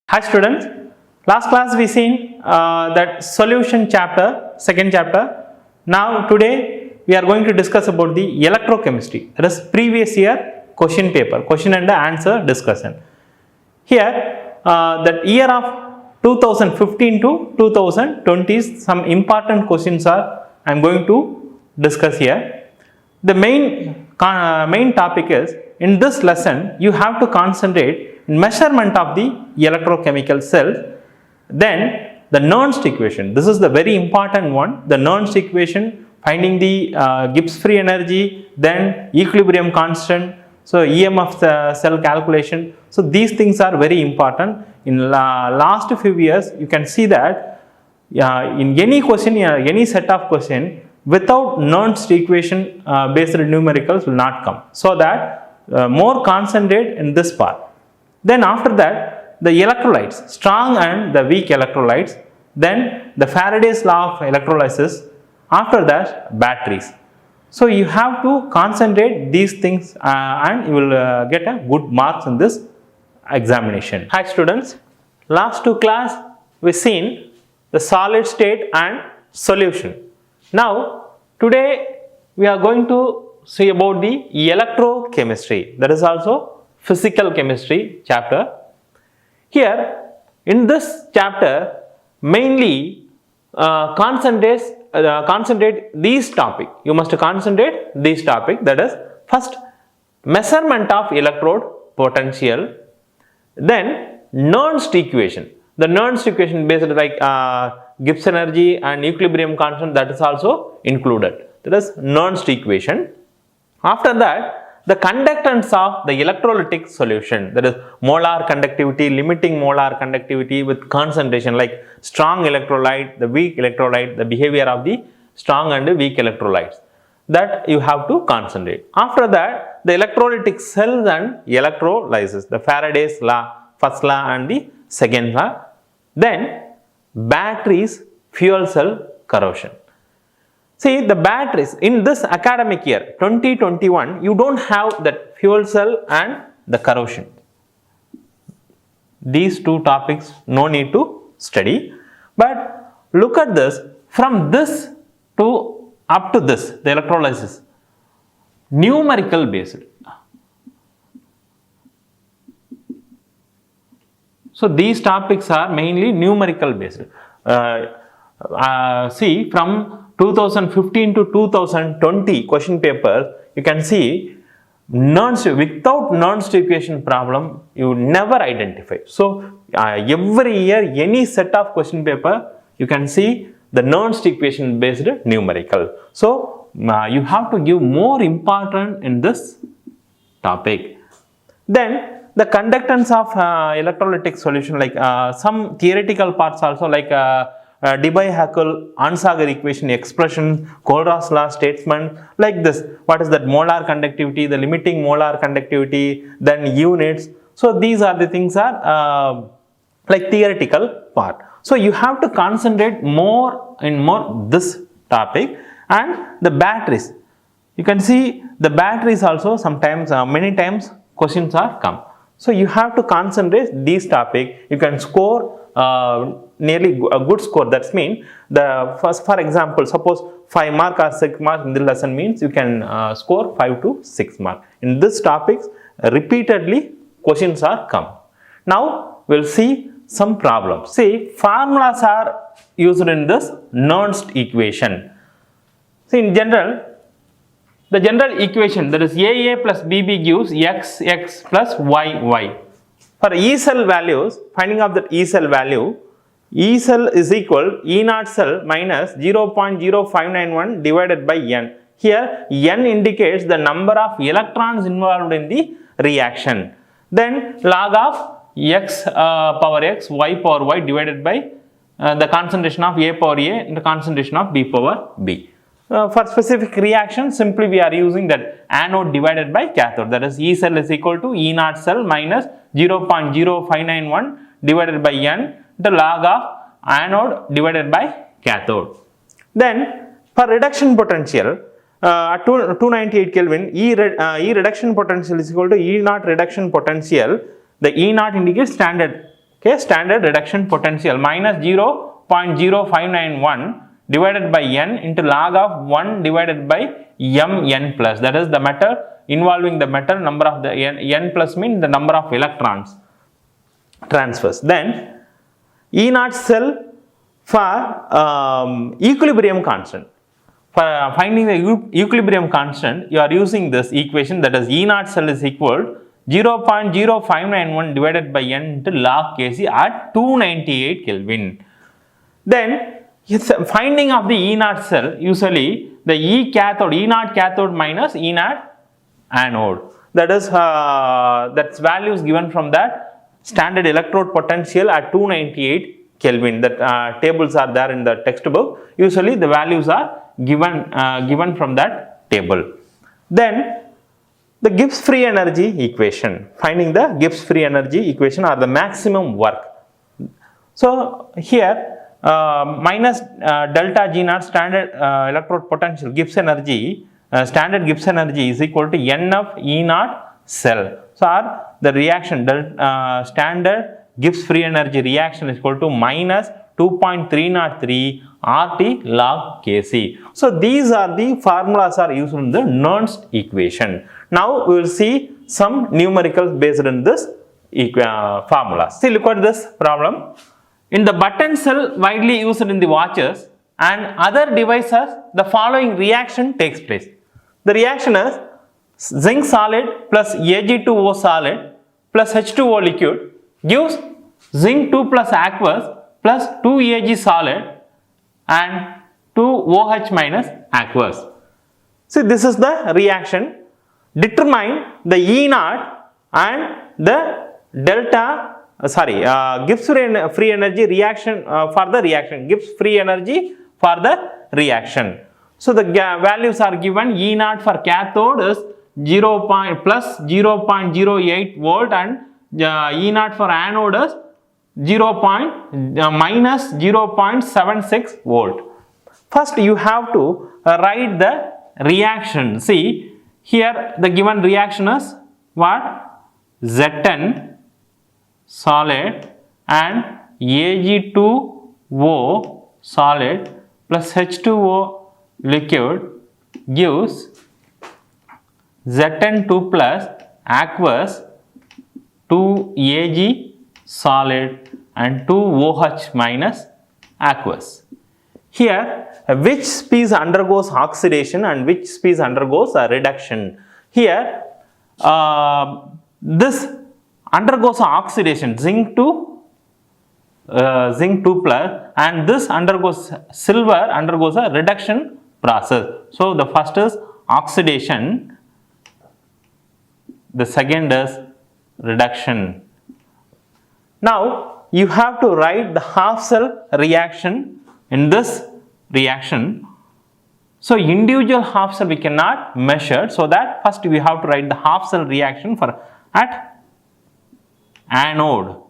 Hi students, last class we seen that solution chapter, second chapter. Now today we are going to discuss about the electrochemistry, that is previous year question paper, question and answer discussion. Here that year of 2015 to 2020 some important questions are I am going to discuss here. The main topic is in this lesson you have to concentrate measurement of the electrochemical cells, then the Nernst equation. This is the very important one. The Nernst equation, finding the Gibbs free energy, then equilibrium constant, so EMF cell calculation. So these things are very important. In last few years, you can see that in any question, any set of question, without Nernst equation based numericals will not come. So that more concentrate in this part. Then after that, the electrolytes, strong and the weak electrolytes, then the Faraday's law of electrolysis, after that batteries. So you have to concentrate these things and you will get a good marks in this examination. Hi students, last two class we seen the solid state and solution. Now today we are going to see about the electrochemistry, that is also physical chemistry chapter. Here in this chapter mainly concentrate these topic. You must concentrate these topic, that is first measurement of electrode potential, then Nernst equation. The Nernst equation based like Gibbs energy and equilibrium constant, that is also included. That is Nernst equation. After that, the conductance of the electrolytic solution, that is molar conductivity, limiting molar conductivity with concentration like strong electrolyte, the weak electrolyte, the behavior of the strong and weak electrolytes, that you have to concentrate. After that, the electrolytic cells and electrolysis, the Faraday's law, first law and the second law. Then batteries, fuel cell corrosion. See, the batteries in this academic year 2021, you don't have that fuel cell and the corrosion. These two topics no need to study, but look at this from this to up to this, the electrolysis, numerical based. So these topics are mainly numerical based. See, from 2015 to 2020 question paper, you can see without Nernst equation problem, you never identify. So every year, any set of question paper, you can see the Nernst equation based numerical. So you have to give more important in this topic. Then the conductance of electrolytic solution, like some theoretical parts also, like Debye-Hackel, Onsager equation, expression, Kohlrausch law statement, like this. What is that? Molar conductivity, the limiting molar conductivity, then units. So these are the things are like theoretical part. So you have to concentrate more this topic. And the batteries, you can see the batteries also sometimes many times questions are come. So you have to concentrate these topic. You can score nearly a good score. That's mean the first, for example, suppose 5 mark or 6 mark in the lesson means you can score 5 to 6 mark. In this topics repeatedly questions are come. Now we'll see some problems. See, formulas are used in this Nernst equation. See, in general, the general equation, that is AA plus BB gives XX plus YY. For E cell values, finding out that E cell value, E cell is equal E naught cell minus 0.0591 divided by N. Here N indicates the number of electrons involved in the reaction. Then log of X power X, Y power Y divided by the concentration of A power A and the concentration of B power B. For specific reaction, simply we are using that anode divided by cathode, that is E cell is equal to E naught cell minus 0.0591 divided by N, the log of anode divided by cathode. Then for reduction potential at 298 Kelvin, E reduction potential is equal to E naught reduction potential. The E naught indicates standard Okay, standard reduction potential minus 0.0591 divided by n into log of 1 divided by mn plus, that is the metal involving the metal number of the n plus means the number of electrons transfers. Then E naught cell for equilibrium constant. For finding the equilibrium constant, you are using this equation, that is E naught cell is equal 0.0591 divided by n into log Kc at 298 Kelvin. Then finding of the E naught cell, usually the E naught cathode minus E naught anode, that is that's values given from that standard electrode potential at 298 Kelvin. That tables are there in the textbook. Usually the values are given from that table. Then the Gibbs free energy equation, finding the Gibbs free energy equation or the maximum work. So here minus delta G naught standard electrode potential Gibbs energy, standard Gibbs energy is equal to n of E naught cell. So the reaction standard Gibbs free energy reaction is equal to minus 2.303 RT log Kc. So these are the formulas are used in the Nernst equation. Now we will see some numericals based on this formula. See, look at this problem. In the button cell widely used in the watches and other devices, the following reaction takes place. The reaction is zinc solid plus Ag2O solid plus H2O liquid gives zinc 2 plus aqueous plus 2Ag solid and 2OH minus aqueous. See, this is the reaction. Determine the E naught and the delta Gibbs free energy reaction for the reaction, Gibbs free energy for the reaction. So the values are given. E naught for cathode is plus 0.08 volt and E naught for anode is minus 0.76 volt. First you have to write the reaction. See, here the given reaction is what? Zn solid and Ag2O solid plus H2O liquid gives Zn2 plus aqueous 2Ag solid and 2OH minus aqueous. Here which species undergoes oxidation and which species undergoes a reduction. Here this undergoes oxidation, zinc 2 plus, and this silver undergoes a reduction process. So the first is oxidation, the second is reduction. Now you have to write the half cell reaction in this reaction. So individual half cell we cannot measure, so that first we have to write the half cell reaction for at anode.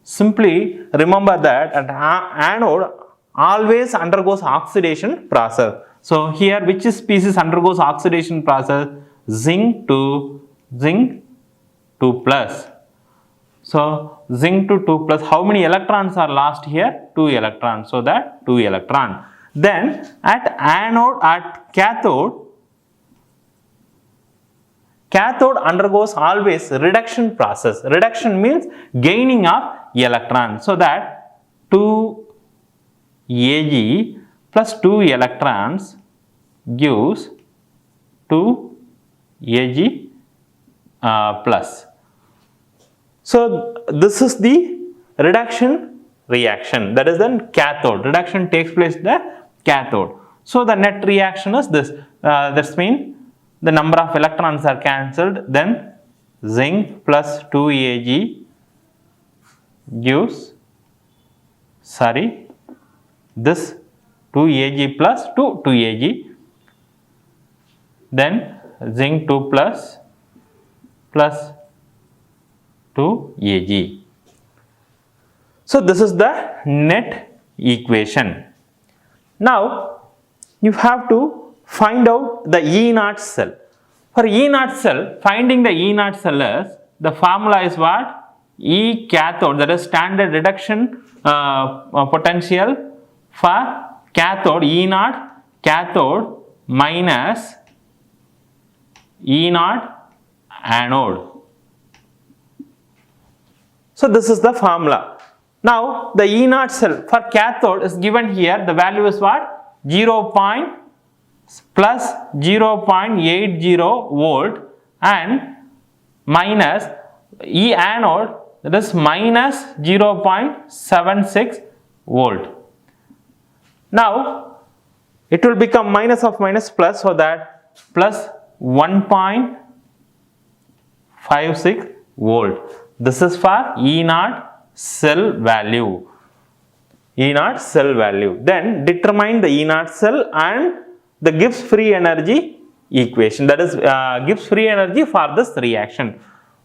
Simply remember that at anode always undergoes oxidation process. So here which species undergoes oxidation process? Zinc 2 plus. So zinc 2 plus, how many electrons are lost here? 2 electrons. So that 2 electron. Then at cathode undergoes always reduction process. Reduction means gaining of electrons. So that 2 Ag plus 2 electrons gives 2 Ag plus. So this is the reduction reaction, that is then cathode. Reduction takes place in the cathode. So the net reaction is this. This means the number of electrons are cancelled, then zinc plus 2 Ag gives, this 2 Ag plus 2 Ag, then zinc 2 plus 2 Ag. So this is the net equation. Now you have to find out the E naught cell. For E naught cell, finding the E naught cell is, the formula is what? E cathode, that is standard reduction potential for cathode, E naught cathode minus E naught anode. So this is the formula. Now the E naught cell for cathode is given here, the value is what? 0. Plus 0.80 volt and minus E anode, that is minus 0.76 volt. Now it will become minus of minus plus, so that plus 1.56 volt. This is for E naught cell value. E naught cell value. Then determine the E naught cell and the Gibbs free energy equation, that is Gibbs free energy for this reaction.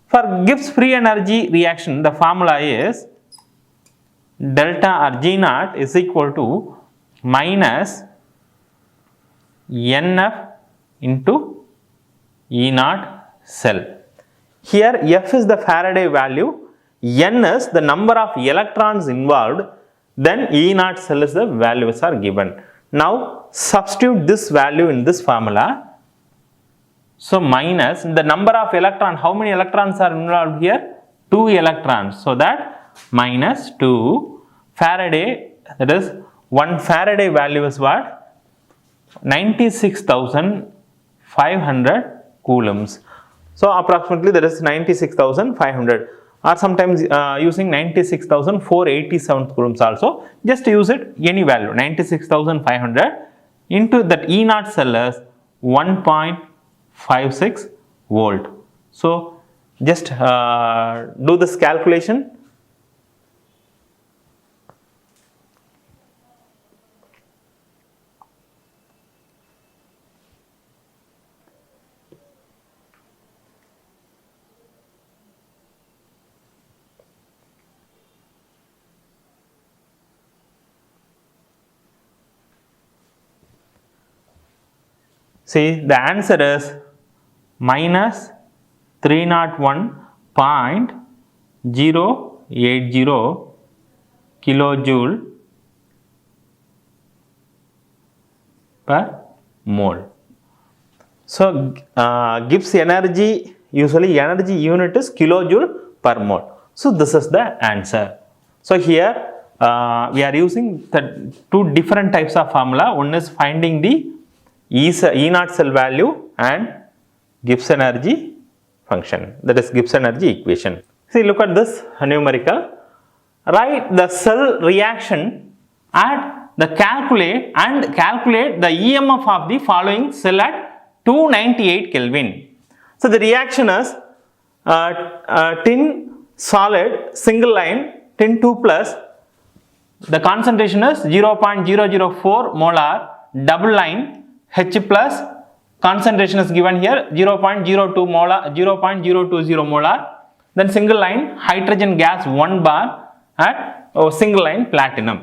For Gibbs free energy reaction, the formula is delta or G naught is equal to minus NF into E naught cell. Here F is the Faraday value, N is the number of electrons involved, then E naught cell is the values are given. Now substitute this value in this formula. So minus the number of electrons, how many electrons are involved here? 2 electrons. So that minus 2 Faraday, that is 1 Faraday value is what? 96,500 coulombs. So approximately that is 96,500, or sometimes using 96,487 coulombs also. Just use it any value, 96,500 into that E naught cell is 1.56 volt. So just do this calculation. See, the answer is minus 301.080 kilojoule per mole. So Gibbs energy, usually energy unit is kilojoule per mole. So this is the answer. So here we are using the two different types of formula. One is finding the E naught cell value and Gibbs energy function, that is Gibbs energy equation. See, look at this numerical. Write the cell reaction at the calculate the EMF of the following cell at 298 Kelvin. So the reaction is tin solid single line, tin 2 plus, the concentration is 0.004 molar, double line H plus, concentration is given here 0.02 molar, 0.020 molar, then single line hydrogen gas 1 bar at single line platinum.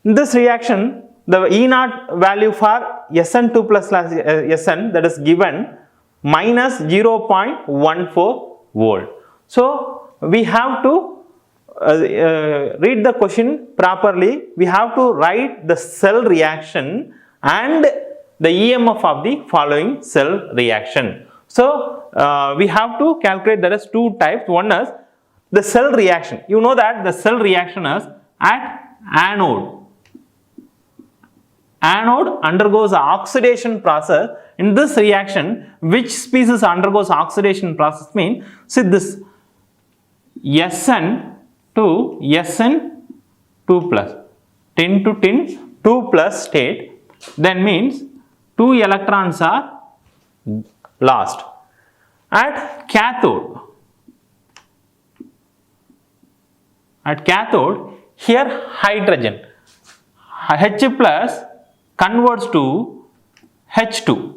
In this reaction, the E naught value for SN2 plus SN, that is given minus 0.14 volt. So we have to read the question properly. We have to write the cell reaction and the EMF of the following cell reaction. So we have to calculate, there is two types. One is the cell reaction. You know that the cell reaction is at anode. Anode undergoes an oxidation process. In this reaction, which species undergoes oxidation process means, see this SN to SN2 plus, tin to tin 2 plus state, then means 2 electrons are lost. At cathode, here hydrogen, H plus converts to H2.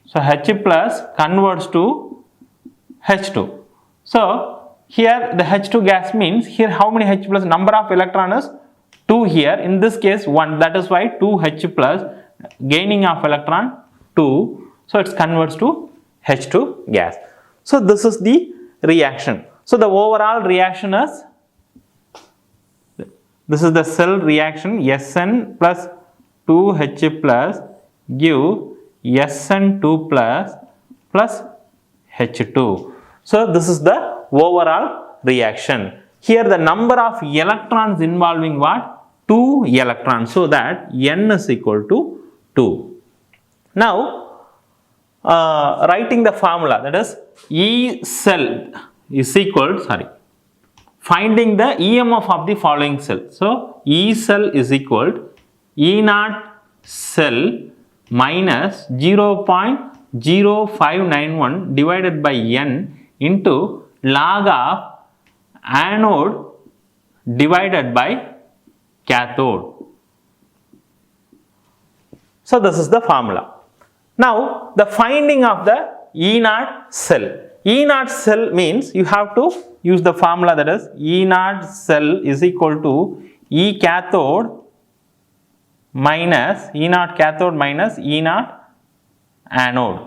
So H plus converts to H2. So here the H2 gas means, here how many H plus, number of electrons is 2 here, in this case 1, that is why 2 H plus, gaining of electron 2, so it converts to H2 gas. So this is the reaction. So the overall reaction is, this is the cell reaction, Sn plus 2H plus give Sn2 plus H2. So this is the overall reaction. Here the number of electrons involving what? 2 electrons. So that N is equal to 2. Now writing the formula, that is E cell is equal, finding the EMF of the following cell. So E cell is equal to E naught cell minus 0.0591 divided by N into log of anode divided by cathode. So this is the formula. Now the finding of the E naught cell. E naught cell means you have to use the formula, that is E naught cell is equal to E cathode minus E naught cathode minus E naught anode.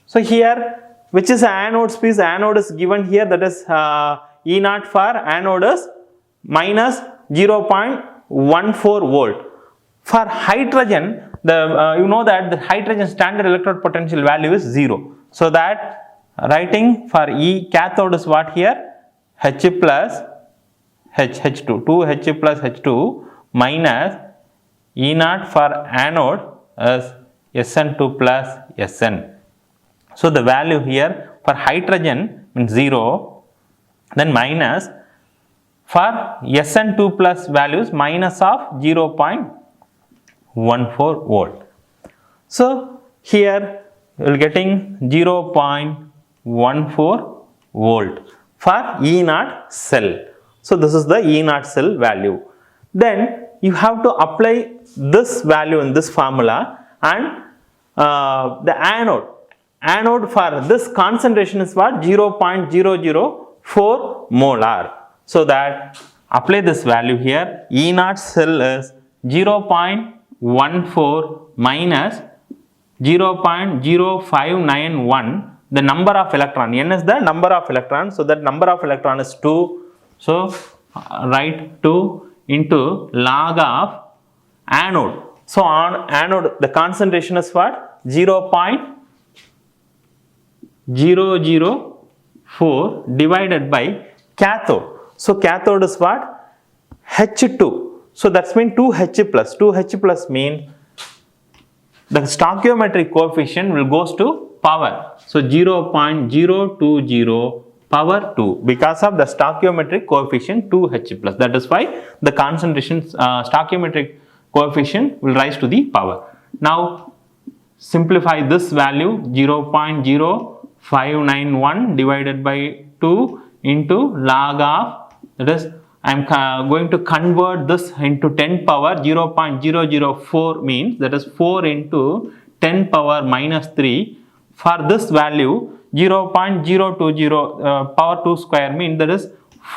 So here, which is anode species? Anode is given here, that is E naught for anode is minus 0.14 volt. For hydrogen, you know that the hydrogen standard electrode potential value is 0. So that writing for E cathode is what here? H plus H2, 2H plus H2 minus E naught for anode is Sn2 plus Sn. So the value here for hydrogen means 0, then minus for Sn2 plus values minus of 0.14 volt. So here you will getting 0.14 volt for E naught cell. So this is the E naught cell value. Then you have to apply this value in this formula, and the anode for this concentration is what? 0.004 molar. So that apply this value here. E naught cell is 0.14 minus 0.0591, the number of electron. N is the number of electrons. So that number of electron is 2. So write 2 into log of anode. So on anode the concentration is what? 0.004 divided by cathode. So cathode is what? H2. So that's mean 2H plus. 2H plus means the stoichiometric coefficient will goes to power. So 0.020 power 2 because of the stoichiometric coefficient 2H plus. That is why the concentration stoichiometric coefficient will rise to the power. Now simplify this value, 0.0591 divided by 2 into log of, that is I am going to convert this into 10 power. 0.004 means that is 4 into 10 power minus 3. For this value 0.020 power 2 square means that is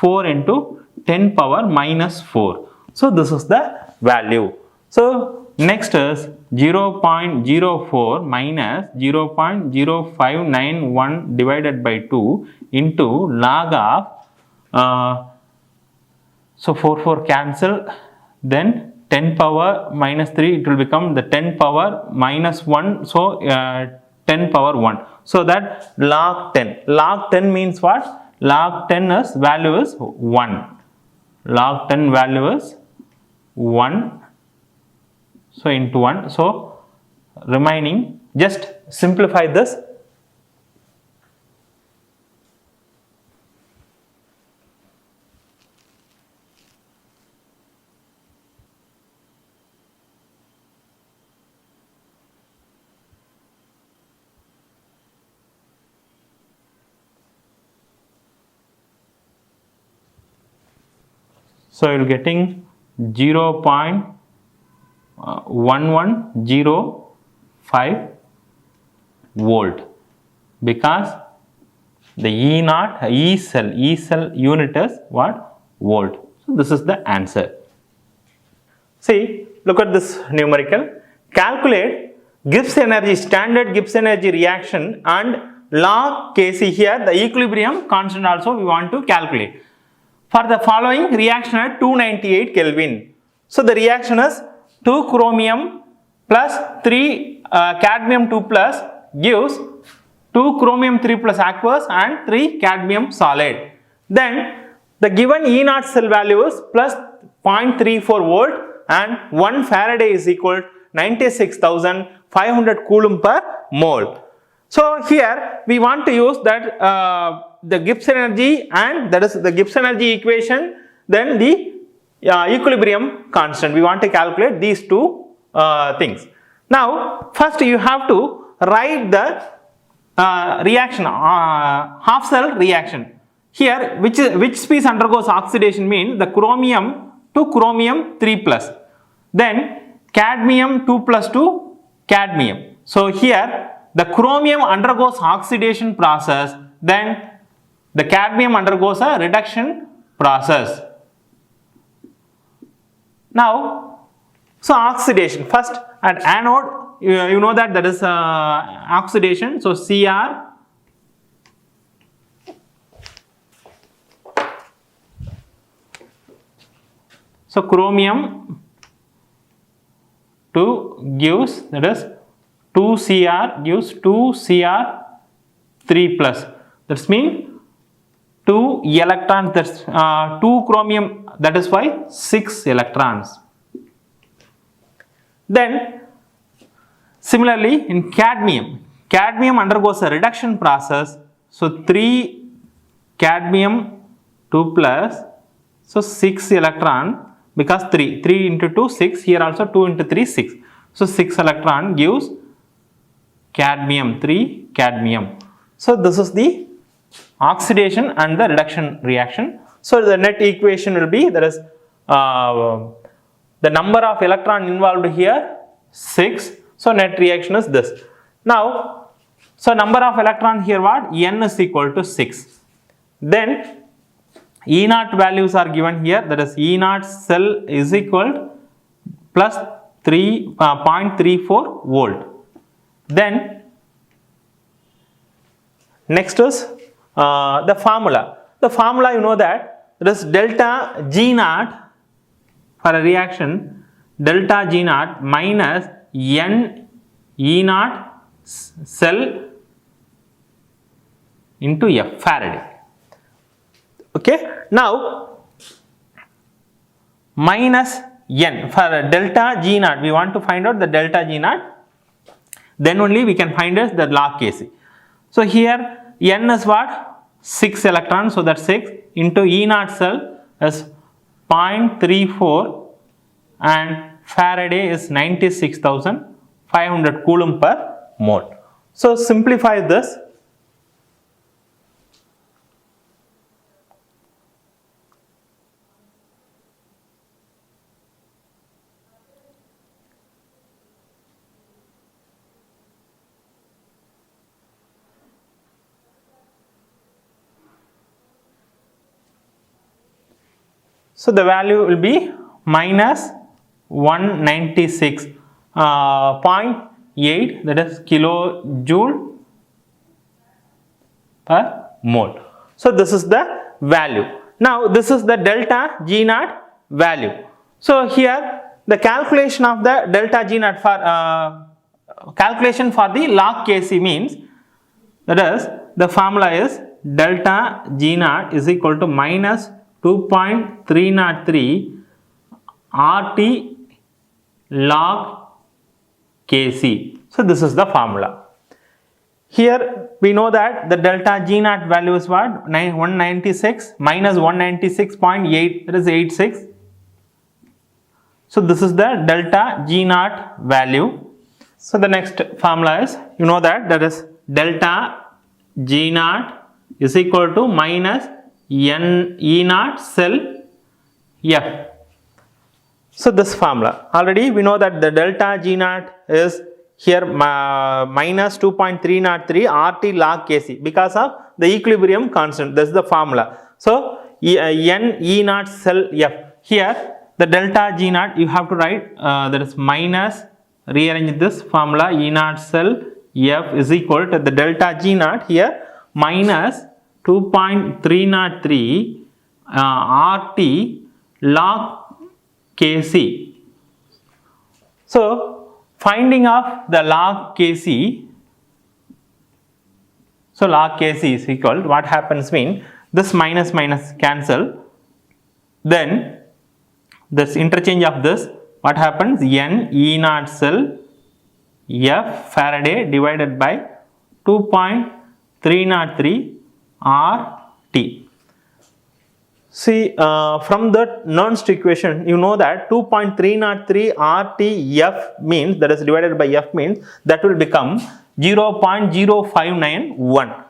4 into 10 power minus 4. So this is the value. So next is 0.04 minus 0.0591 divided by 2 into log of so 4 cancel, then 10 power minus 3, it will become the 10 power minus 1, so 10 power 1. So that log 10. Log 10 means what? Log 10 is value is 1. Log 10 value is 1. So into 1. So remaining, just simplify this. So you are getting 0.1105 volt because the E cell unit is what? Volt. So this is the answer. See, look at this numerical. Calculate Gibbs energy, standard Gibbs energy reaction and log Kc. Here the equilibrium constant also we want to calculate. For the following reaction at 298 Kelvin. So the reaction is 2 chromium plus 3 cadmium 2 plus gives 2 chromium 3 plus aqueous and 3 cadmium solid. Then the given E0 cell value is plus 0.34 volt and 1 Faraday is equal to 96,500 coulomb per mole. So here we want to use that the Gibbs energy, and that is the Gibbs energy equation, then the equilibrium constant. We want to calculate these two things. Now first you have to write the reaction, half cell reaction. Here which species undergoes oxidation means the chromium to chromium 3 plus, then cadmium 2 plus to cadmium. So here the chromium undergoes oxidation process, then the cadmium undergoes a reduction process. Now, so oxidation, first at anode, you know that is oxidation, so Cr so chromium 2 gives, that is 2Cr gives 2Cr3 plus, that means 2 electrons, that's 2 chromium, that is why 6 electrons. Then similarly in cadmium undergoes a reduction process, so 3 cadmium 2 plus, so 6 electron, because 3 into 2 6, here also 2 into 3 6, so 6 electron gives cadmium 3 cadmium. So this is the oxidation and the reduction reaction. So the net equation will be, that is the number of electron involved here 6, so net reaction is this. Now so number of electron here what, n is equal to 6. Then E0 values are given here, that is E0 cell is equal to plus 0.34 volt. Then next is the formula. The formula you know that is delta G0 for a reaction, delta G0 minus N E0 cell into F Faraday. Okay, now minus N for delta G0, we want to find out the delta G0, then only we can find out the log Kc. So here N is what, 6 electrons, so that 6 into E0 cell is 0.34 and Faraday is 96,500 coulomb per mole. So simplify this. So the value will be minus 196.8, that is kilojoule per mole. So this is the value. Now this is the delta G0 value. So here the calculation of the delta G0 for calculation for the log Kc means, that is the formula is delta G0 is equal to minus 2.303 RT log Kc. So this is the formula. Here we know that the delta G0 value is what, 196 minus 196.8, that is 86. So this is the delta G0 value. So the next formula is, you know that is delta G0 is equal to minus N E0 cell F. So this formula, already we know that the delta G0 is here minus 2.303 RT log Kc because of the equilibrium constant. This is the formula. So N E0 cell F. Here the delta G0 you have to write, that is minus, rearrange this formula, E0 cell F is equal to the delta G naught here minus 2.303 RT log Kc. So finding of the log Kc, so log Kc is equal to what happens mean this minus minus cancel, then this interchange of this, what happens, N E naught cell F Faraday divided by 2.303 RT. See, from that Nernst equation, you know that 2.303 RT F means, that is divided by F means, that will become 0.0591.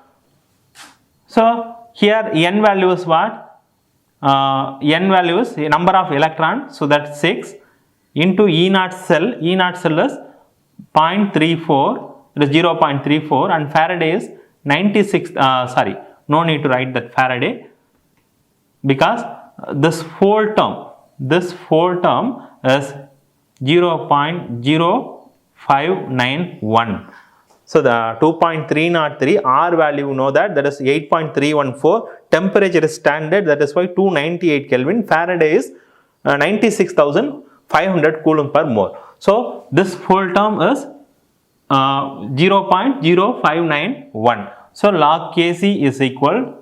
So here N value is what? N value is a number of electrons, so that's 6 into E naught cell is 0.34, it is 0.34, and Faraday is 96, no need to write that Faraday, because this whole term is 0.0591. So the 2.303 R value, you know that is 8.314, temperature is standard, that is why 298 Kelvin, Faraday is 96,500 Coulomb per mole. So this whole term is 0.0591. So log Kc is equal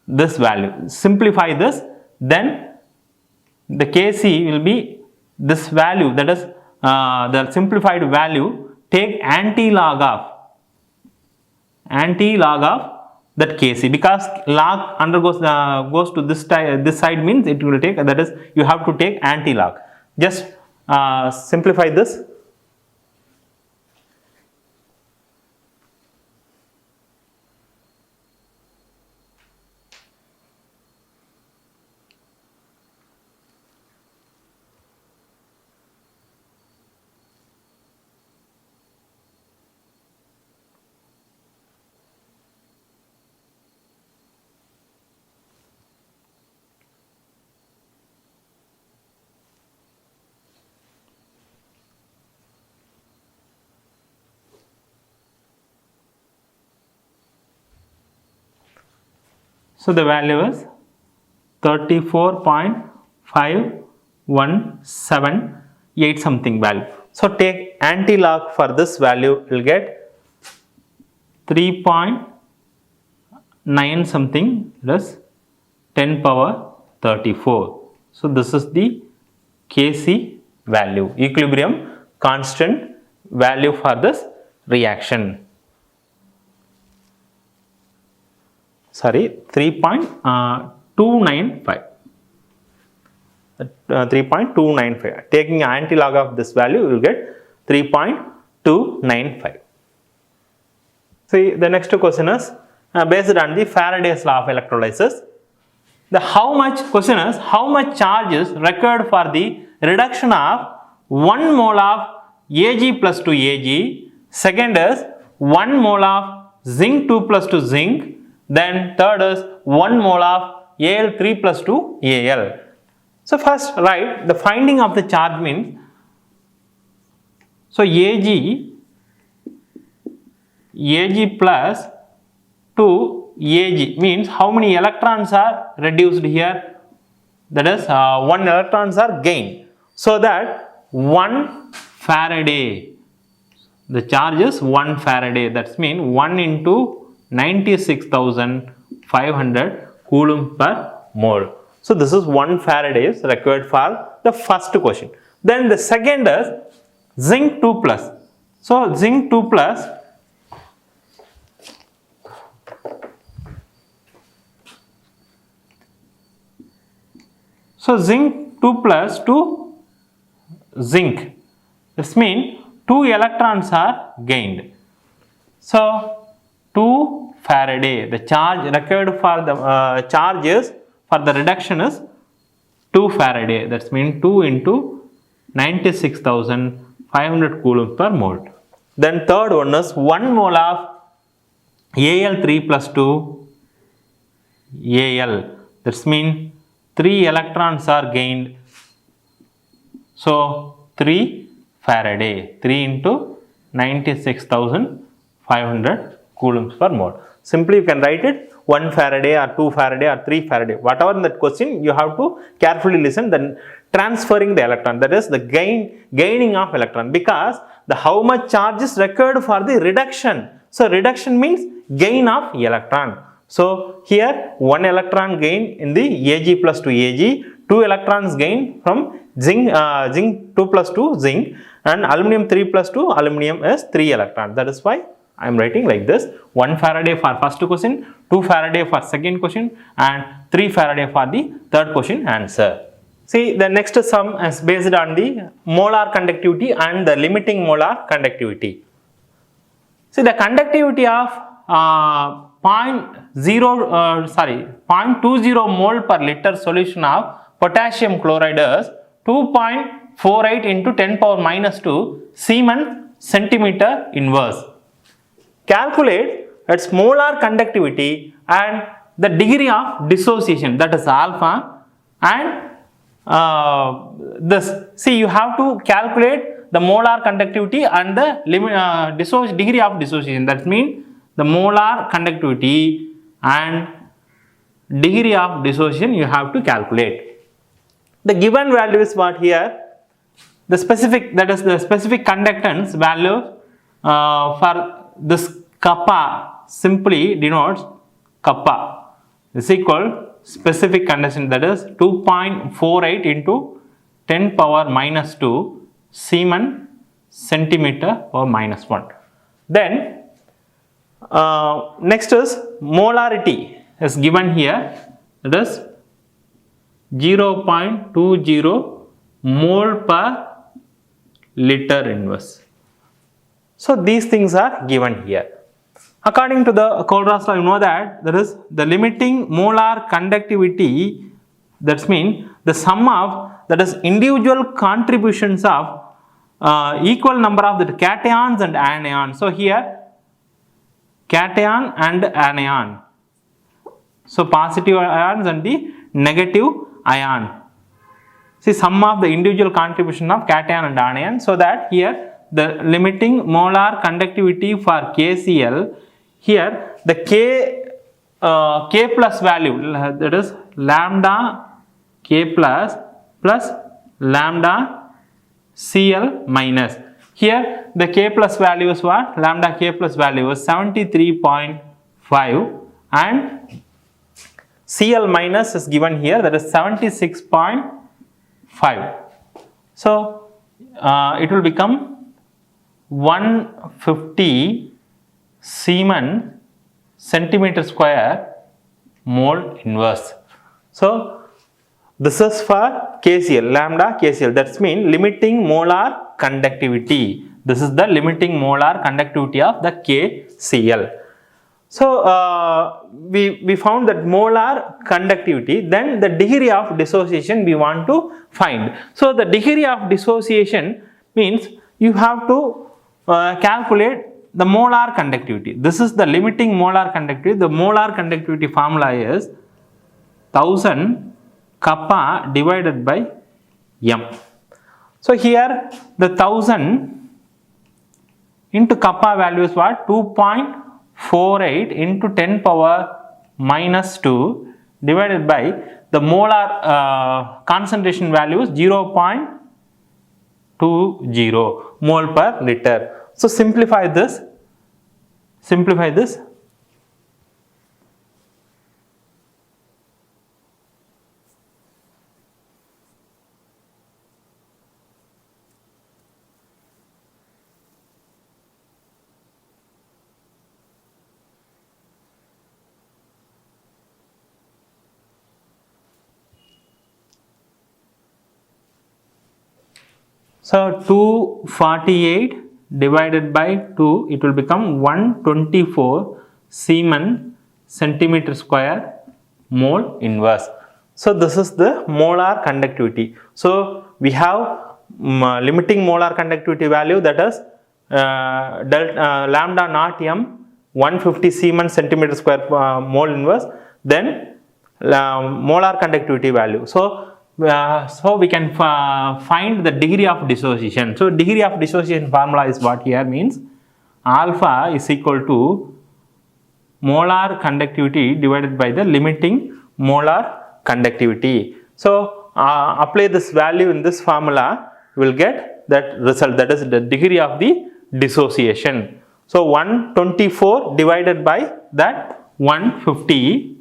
this value. Simplify this, then the Kc will be this value, that is the simplified value. Take anti-log of that Kc, because log undergoes goes to this side means it will take, that is you have to take anti-log. Just simplify this. So the value is 34.5178 something value. So take anti-log for this value, you will get 3.9 something plus 10 power 34. So this is the Kc value, equilibrium constant value for this reaction. Sorry, 3.295. 3.295. Taking anti-log of this value, you will get 3.295. See, the next question is based on the Faraday's law of electrolysis. How much charge is required for the reduction of 1 mole of Ag plus 2 Ag. Second is 1 mole of zinc 2 plus 2 zinc. Then third is 1 mole of Al3 plus 2 Al. So first write the finding of the charge means, so Ag plus 2 Ag means how many electrons are reduced here, that is 1 electrons are gained. So that 1 Faraday, the charge is 1 Faraday, that means 1 into 96,500 Coulomb per mole. So this is 1 Faraday is required for the first question. Then the second is zinc 2 plus. So zinc 2 plus, so zinc 2 plus to zinc, this means 2 electrons are gained. So 2 Faraday, the charge required for the charges for the reduction is 2 Faraday, that means 2 into 96,500 Coulomb per mole. Then third one is 1 mole of Al3 plus 2 Al, that means 3 electrons are gained. So 3 Faraday, 3 into 96,500 coulombs per mole. Simply you can write it 1 Faraday or 2 Faraday or 3 Faraday. Whatever in that question, you have to carefully listen. Then transferring the electron, that is the gaining of electron, because the how much charge is required for the reduction. So reduction means gain of electron. So here 1 electron gain in the Ag plus 2 Ag, 2 electrons gain from zinc, zinc 2 plus 2 zinc, and aluminum 3 plus 2 aluminum is 3 electrons. That is why I am writing like this: 1 Faraday for first question, 2 Faraday for second question, and 3 Faraday for the third question answer. See, the next sum is based on the molar conductivity and the limiting molar conductivity. See, the conductivity of 0.20 mole per liter solution of potassium chloride is 2.48 into 10 power minus 2 Siemens centimeter inverse. Calculate its molar conductivity and the degree of dissociation, that is alpha, and this. See, you have to calculate the molar conductivity and the degree of dissociation. That means the molar conductivity and degree of dissociation you have to calculate. The given value is what here? The specific, that is the specific conductance value for this kappa simply denotes kappa is equal specific conductance, that is 2.48 into 10 power minus 2 Siemens centimeter power minus 1. Then next is molarity is given here, that is 0.20 mole per liter inverse. So these things are given here. According to the Kohlrausch law, you know that there is the limiting molar conductivity, that means the sum of, that is individual contributions of equal number of the cations and anions. So here cation and anion, so positive ions and the negative ion. See, sum of the individual contribution of cation and anion, so that here the limiting molar conductivity for KCl, here the K plus value, that is lambda K plus lambda Cl minus. Here the K plus value is what? Lambda K plus value is 73.5 and Cl minus is given here, that is 76.5. So it will become 150 Siemens centimeter square mole inverse. So this is for KCl, lambda KCl, that means limiting molar conductivity. This is the limiting molar conductivity of the KCl. So we found that molar conductivity, then the degree of dissociation we want to find. So the degree of dissociation means you have to calculate the molar conductivity. This is the limiting molar conductivity. The molar conductivity formula is 1000 kappa divided by m. So here the 1000 into kappa value is what? 2.48 into 10 power minus 2 divided by the molar concentration value is 0.20 mole per liter. So simplify this. So 248 divided by 2, it will become 124 Siemens centimeter square mole inverse. So this is the molar conductivity. So we have limiting molar conductivity value, that is lambda naught m 150 Siemens centimeter square mole inverse, then molar conductivity value. So So we can find the degree of dissociation. So degree of dissociation formula is what here means alpha is equal to molar conductivity divided by the limiting molar conductivity. So apply this value in this formula, you will get that result, that is the degree of the dissociation. So 124 divided by that 150,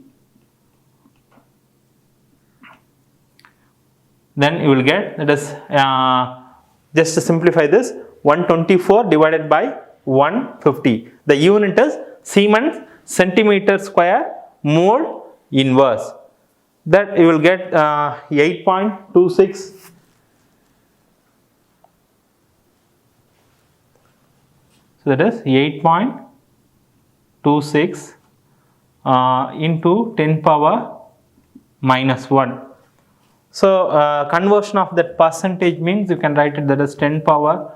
then you will get, that is just to simplify this, 124 divided by 150. The unit is Siemens centimeter square mole inverse. That you will get 8.26. So that is 8.26 into 10 power minus 1. So conversion of that percentage means you can write it, that is 10 power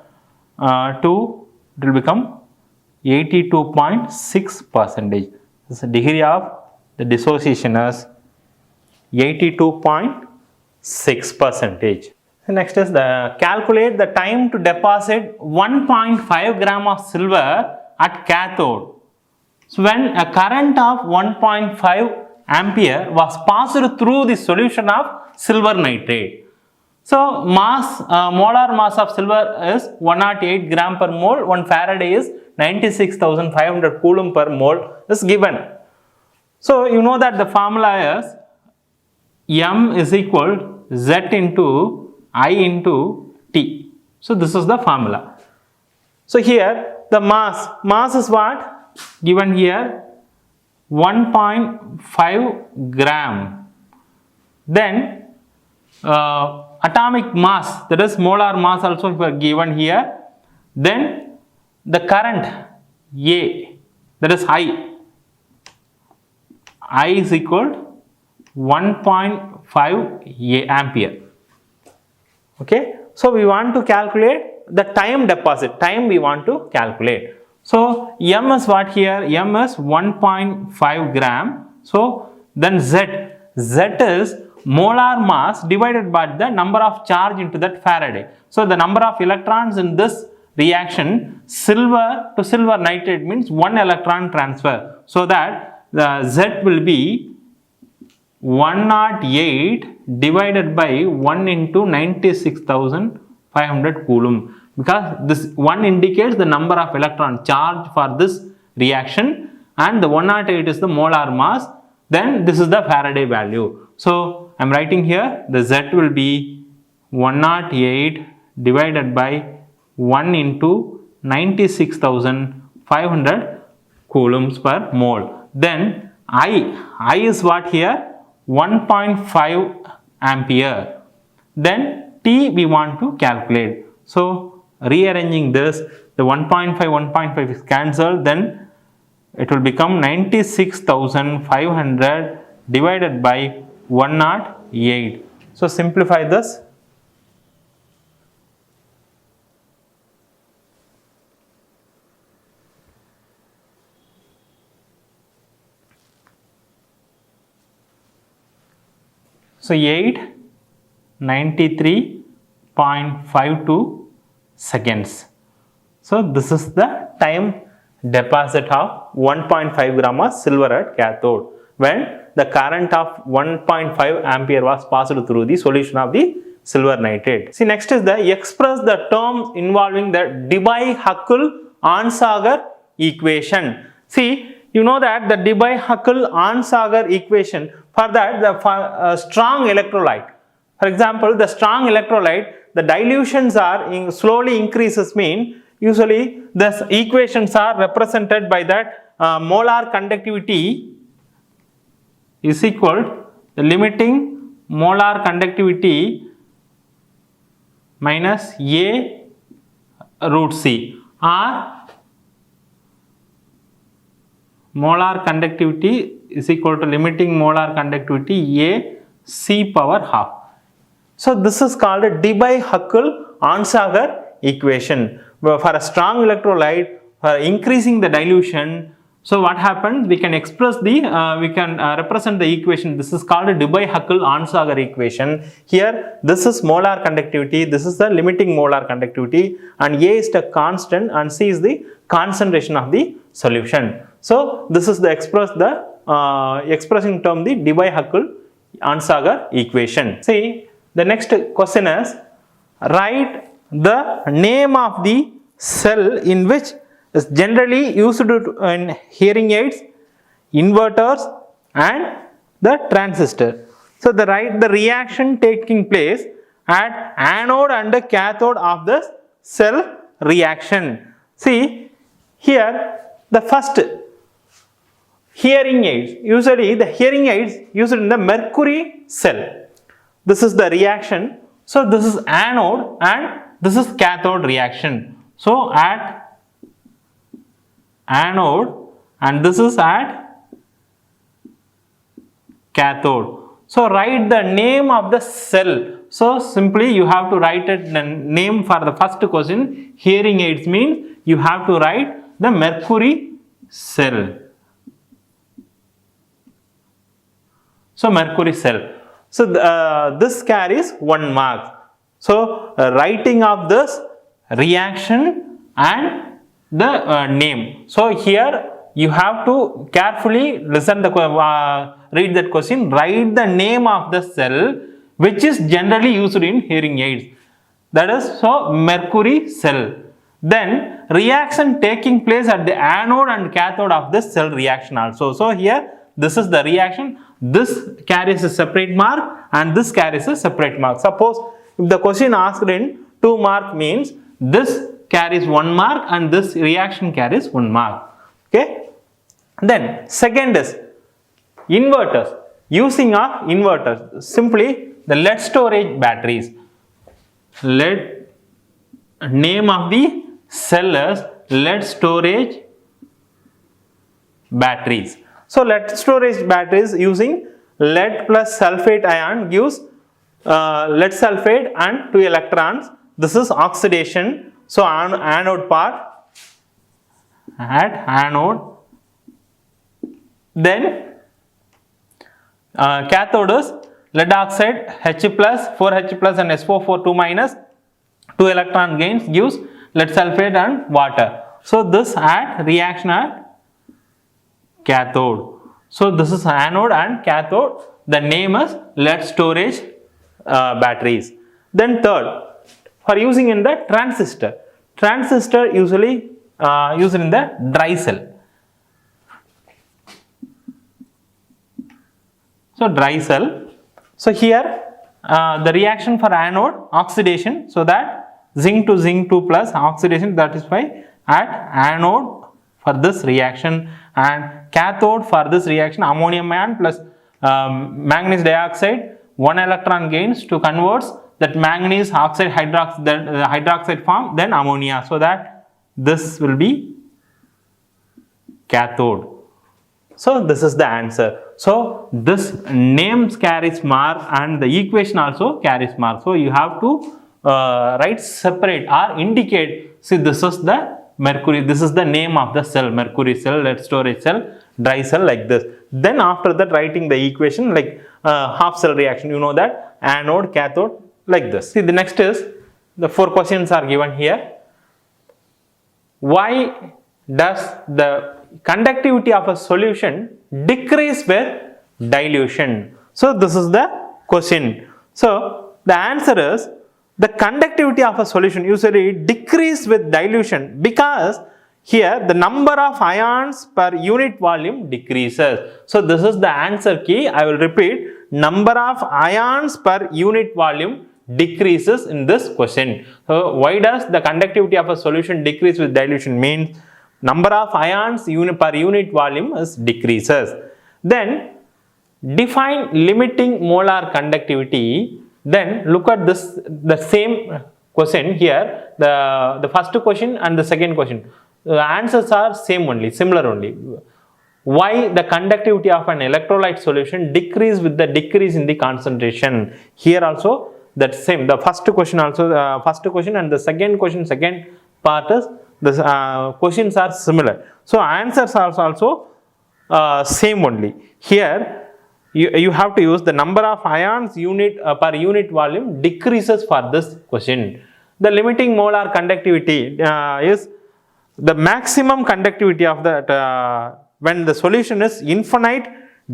2, it will become 82.6 percentage. This is the degree of the dissociation is 82.6 percentage. Next is the calculate the time to deposit 1.5 gram of silver at cathode. So when a current of 1.5 ampere was passed through the solution of silver nitrate. So mass, molar mass of silver is 108 gram per mole, 1 Faraday is 96,500 coulomb per mole is given. So you know that the formula is M is equal Z into I into T. So this is the formula. So here the mass is what? Given here 1.5 gram. Then atomic mass, that is molar mass also given here. Then the current A, that is I is equal to 1.5 ampere. Okay, so we want to calculate the time deposit, time we want to calculate. So M is what here? M is 1.5 gram. So then Z is molar mass divided by the number of charge into that Faraday. So the number of electrons in this reaction, silver to silver nitrate means 1 electron transfer. So that the Z will be 108 divided by 1 into 96,500 coulomb, because this 1 indicates the number of electron charge for this reaction and the 108 is the molar mass, then this is the Faraday value. So I am writing here the Z will be 108 divided by 1 into 96,500 coulombs per mole. Then I is what here? 1.5 ampere. Then T we want to calculate. So rearranging this, the 1.5 is cancelled, then it will become 96,500 divided by 108. So simplify this. So 893.52 seconds. So this is the time deposit of 1.5 gram of silver at cathode when the current of 1.5 ampere was passed through the solution of the silver nitrate. See, next is the express the terms involving the Debye-Huckel-Onsager equation. See, you know that the Debye-Huckel-Onsager equation, for that the strong electrolyte, for example the strong electrolyte, the dilutions are slowly increases, mean usually the equations are represented by that molar conductivity is equal to the limiting molar conductivity minus A root C, or molar conductivity is equal to limiting molar conductivity A C power half. So this is called a Debye-Huckel-Onsager equation. For a strong electrolyte, for increasing the dilution, So what happens? We can express the, represent the equation. This is called Debye-Huckel-Onsager equation. Here, this is molar conductivity. This is the limiting molar conductivity, and A is the constant, and C is the concentration of the solution. So this is the expressing term the Debye-Huckel-Onsager equation. See, the next question is, write the name of the cell in which is generally used in hearing aids, inverters, and the transistor. So write the reaction taking place at anode and cathode of the cell reaction. See, here the first hearing aids, usually the hearing aids used in the mercury cell. This is the reaction. So this is anode and this is cathode reaction. So at anode and this is at cathode. So write the name of the cell. So simply you have to write it the name for the first question. Hearing aids means you have to write the mercury cell. So mercury cell. So this carries 1 mark. So writing of this reaction and the name. So here you have to carefully listen the read that question. Write the name of the cell which is generally used in hearing aids. That is, so mercury cell. Then reaction taking place at the anode and cathode of this cell reaction also. So here this is the reaction. This carries a separate mark and this carries a separate mark. Suppose if the question asked in 2 mark means this carries 1 mark and this reaction carries 1 mark. Okay. Then second is inverters. Using of inverters, simply the lead storage batteries. Lead, name of the cell is lead storage batteries. So lead storage batteries using lead plus sulfate ion gives lead sulfate and 2 electrons. This is oxidation. So anode part at anode. Then cathode is lead oxide H plus 4H plus and SO4 2 minus 2 electron gains gives lead sulfate and water. So this at reaction at cathode. So this is anode and cathode. The name is lead storage batteries. Then third, for using in the transistor. Transistor usually used in the dry cell. So dry cell. So here the reaction for anode oxidation. So that zinc to zinc 2 plus oxidation, that is why at anode for this reaction, and cathode for this reaction ammonium ion plus manganese dioxide 1 electron gains to converts that manganese oxide hydroxide form, then ammonia. So that this will be cathode. So this is the answer. So this names carries mark and the equation also carries mark. So you have to write separate or indicate. See, this is the mercury. This is the name of the cell, mercury cell, lead storage cell, dry cell, like this. Then after that, writing the equation like half cell reaction. You know that anode, cathode, like this. See, the next is the 4 questions are given here. Why does the conductivity of a solution decrease with dilution? So this is the question. So the answer is the conductivity of a solution usually decrease with dilution because here the number of ions per unit volume decreases. So this is the answer key. I will repeat, number of ions per unit volume decreases in this question. So why does the conductivity of a solution decrease with dilution? Means number of ions per unit volume is decreases. Then define limiting molar conductivity. Then look at this, the same question here, the first question and the second question. The answers are same only, similar only. Why the conductivity of an electrolyte solution decrease with the decrease in the concentration? Here also that same, the first question also, the first question and the second question, second part is the questions are similar. So answers are also same only. Here you have to use the number of ions unit per unit volume decreases for this question. The limiting molar conductivity is the maximum conductivity of that when the solution is infinite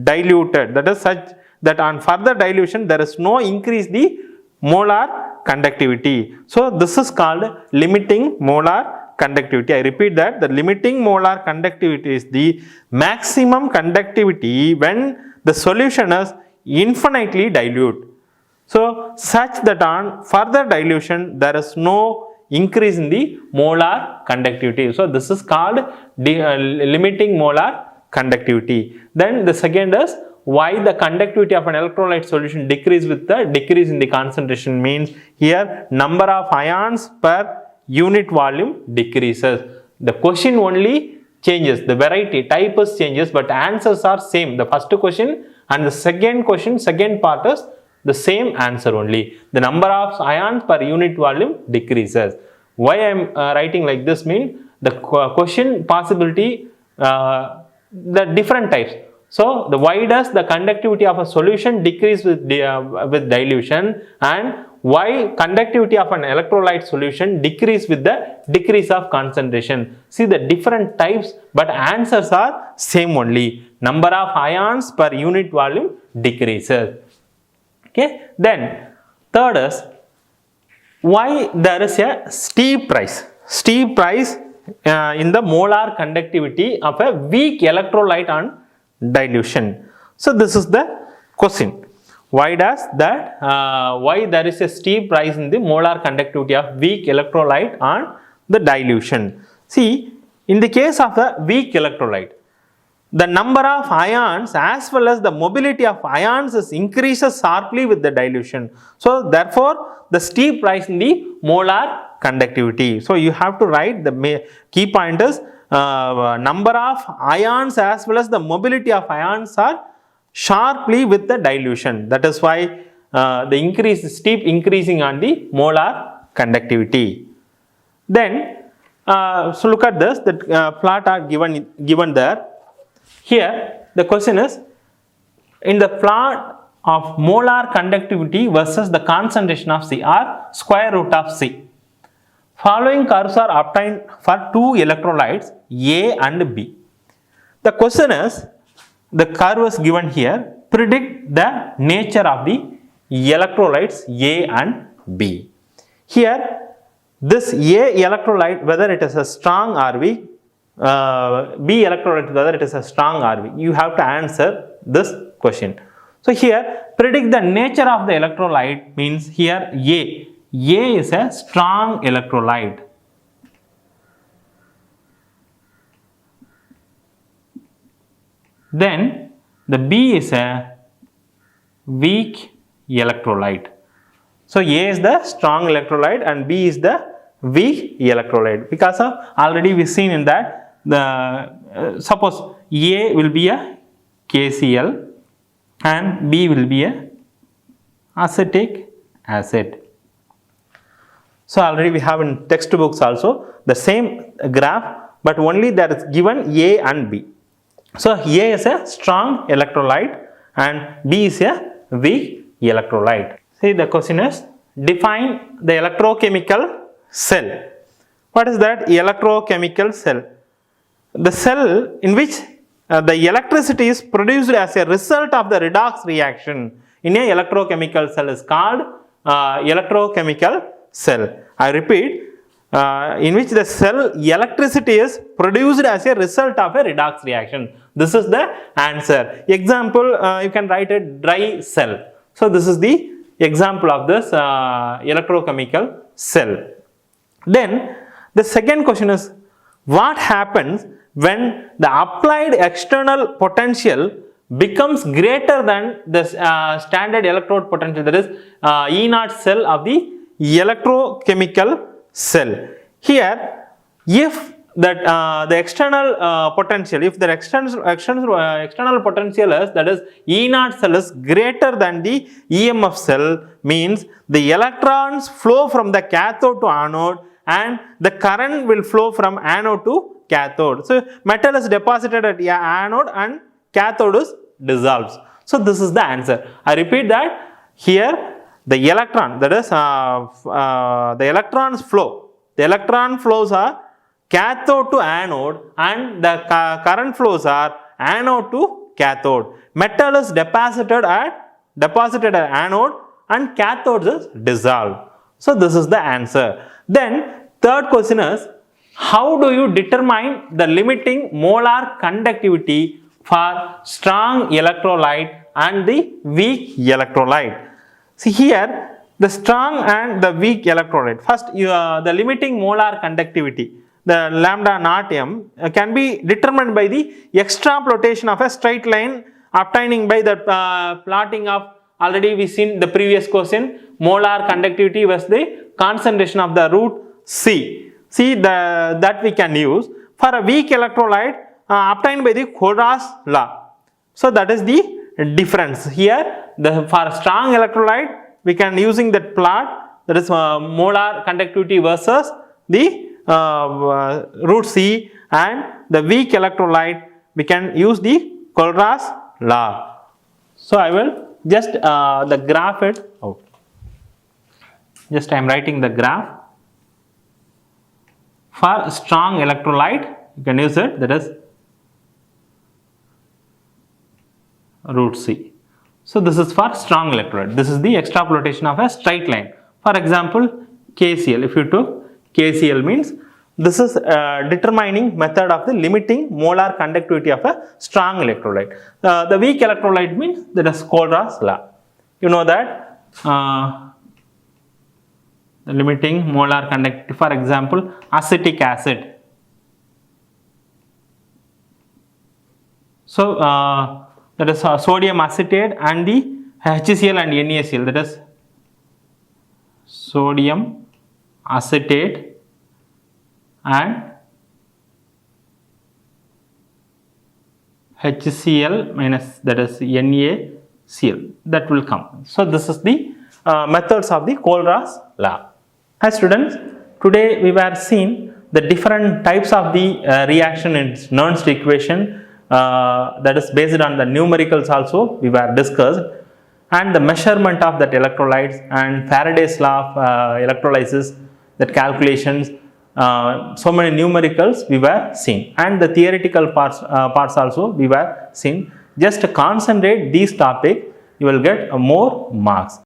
diluted, that is such that on further dilution there is no increase the molar conductivity. So this is called limiting molar conductivity. I repeat that the limiting molar conductivity is the maximum conductivity when the solution is infinitely dilute. So such that on further dilution there is no increase in the molar conductivity. So this is called limiting molar conductivity. Then the second is why the conductivity of an electrolyte solution decrease with the decrease in the concentration, means here number of ions per unit volume decreases. The question only changes, the variety type is changes, but answers are same. The first question and the second question, second part is the same answer only. The number of ions per unit volume decreases. Why I am writing like this means the question possibility, the different types. So the why does the conductivity of a solution decrease with dilution, and why conductivity of an electrolyte solution decrease with the decrease of concentration. See the different types, but answers are same only. Number of ions per unit volume decreases. Okay. Then third is why there is a steep rise. Steep rise in the molar conductivity of a weak electrolyte on dilution. So this is the question. Why does that? Why there is a steep rise in the molar conductivity of weak electrolyte on the dilution? See, in the case of a weak electrolyte, the number of ions as well as the mobility of ions increases sharply with the dilution. So therefore, the steep rise in the molar conductivity. So you have to write the key point is number of ions as well as the mobility of ions are sharply with the dilution. That is why the increase is steep increasing on the molar conductivity. Then so look at this, the plot are given there. Here the question is, in the plot of molar conductivity versus the concentration of C or square root of C, following curves are obtained for two electrolytes A and B. The question is, the curve is given here, predict the nature of the electrolytes A and B. Here this A electrolyte, whether it is a strong or weak, B electrolyte, whether it is a strong or weak, you have to answer this question. So here predict the nature of the electrolyte means here A is a strong electrolyte. Then the B is a weak electrolyte. So A is the strong electrolyte and B is the weak electrolyte, because of already we seen in that the suppose A will be a KCl and B will be a acetic acid. So already we have in textbooks also the same graph, but only that is given A and B. So A is a strong electrolyte and B is a weak electrolyte. See, the question is, define the electrochemical cell. What is that electrochemical cell? The cell in which the electricity is produced as a result of the redox reaction in a electrochemical cell is called electrochemical cell. I repeat, in which the cell electricity is produced as a result of a redox reaction. This is the answer. Example, you can write a dry cell. So this is the example of this electrochemical cell. Then the second question is, what happens when the applied external potential becomes greater than the standard electrode potential, that is E0 cell of the electrochemical cell. Here, if that the external potential, if the external potential is, that is E0 cell is greater than the EMF cell, means the electrons flow from the cathode to anode and the current will flow from anode to cathode. So metal is deposited at anode and cathode is dissolves. So this is the answer. I repeat that here the electron, that is the electrons flow. The electron flows are cathode to anode and the current flows are anode to cathode. Metal is deposited at anode and cathode is dissolved. So this is the answer. Then third question is, how do you determine the limiting molar conductivity for strong electrolyte and the weak electrolyte? See here, the strong and the weak electrolyte. First, the limiting molar conductivity, the lambda naught m, can be determined by the extrapolation of a straight line obtaining by the plotting of, already we seen the previous question, molar conductivity was the concentration of the root C. See that we can use for a weak electrolyte obtained by the Kohlraasch law. So that is the difference here. For a strong electrolyte, we can using that plot, that is molar conductivity versus the root C, and the weak electrolyte we can use the Kohlraasch law. So I will just the graph it out. Just I am writing the graph. For strong electrolyte, you can use it, that is root C. So this is for strong electrolyte. This is the extrapolation of a straight line. For example, KCl. If you took KCl means this is determining method of the limiting molar conductivity of a strong electrolyte. The weak electrolyte means that is Kohlraasch law. You know that the limiting molar conductivity, for example, acetic acid. So that is sodium acetate and the HCl and NaCl, that is sodium acetate and HCl minus, that is NaCl, that will come. So this is the methods of the Kohlraasch law. Hi students, today we were seeing the different types of the reaction in Nernst equation, that is based on the numericals also we were discussed, and the measurement of that electrolytes and Faraday's law of electrolysis, that calculations, so many numericals we were seeing, and the theoretical parts also we were seeing. Just concentrate these topics, you will get more marks.